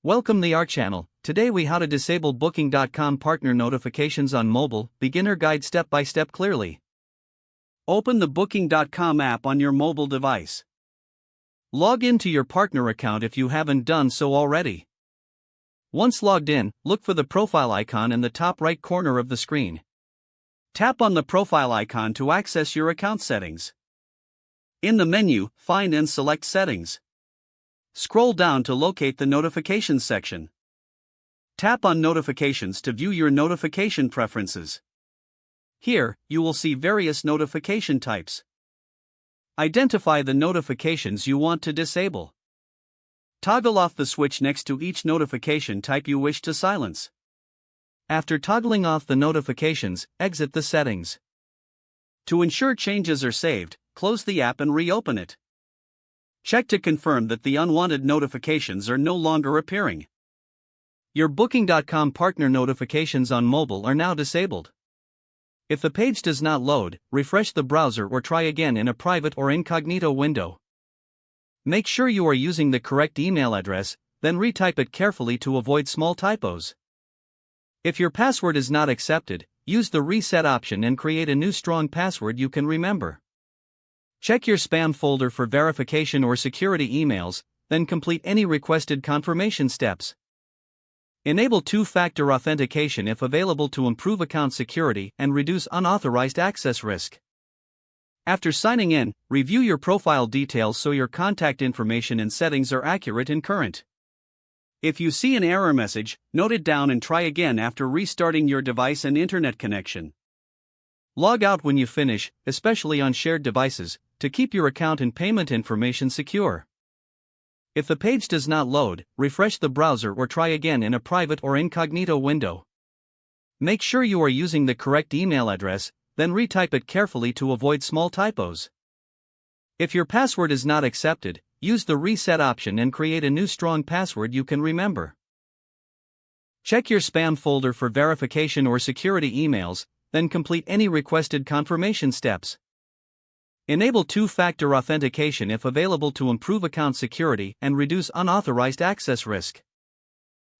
Welcome to our channel. Today we how to disable Booking.com partner notifications on mobile, beginner guide step by step clearly. Open the Booking.com app on your mobile device. Log into your partner account if you haven't done so already. Once logged in, look for the profile icon in the top right corner of the screen. Tap on the profile icon to access your account settings. In the menu, find and select Settings. Scroll down to locate the Notifications section. Tap on Notifications to view your notification preferences. Here, you will see various notification types. Identify the notifications you want to disable. Toggle off the switch next to each notification type you wish to silence. After toggling off the notifications, exit the settings. To ensure changes are saved, close the app and reopen it. Check to confirm that the unwanted notifications are no longer appearing. Your Booking.com partner notifications on mobile are now disabled. If the page does not load, refresh the browser or try again in a private or incognito window. Make sure you are using the correct email address, then retype it carefully to avoid small typos. If your password is not accepted, use the reset option and create a new strong password you can remember. Check your spam folder for verification or security emails, then complete any requested confirmation steps. Enable two-factor authentication if available to improve account security and reduce unauthorized access risk. After signing in, review your profile details so your contact information and settings are accurate and current. If you see an error message, note it down and try again after restarting your device and internet connection. Log out when you finish, especially on shared devices, to keep your account and payment information secure. If the page does not load, refresh the browser or try again in a private or incognito window. Make sure you are using the correct email address, then retype it carefully to avoid small typos. If your password is not accepted, use the reset option and create a new strong password you can remember. Check your spam folder for verification or security emails, then complete any requested confirmation steps. Enable two-factor authentication if available to improve account security and reduce unauthorized access risk.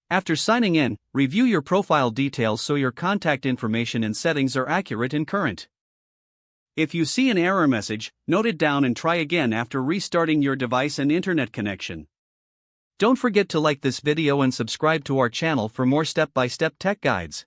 After signing in, review your profile details so your contact information and settings are accurate and current. If you see an error message, note it down and try again after restarting your device and internet connection. Don't forget to like this video and subscribe to our channel for more step-by-step tech guides.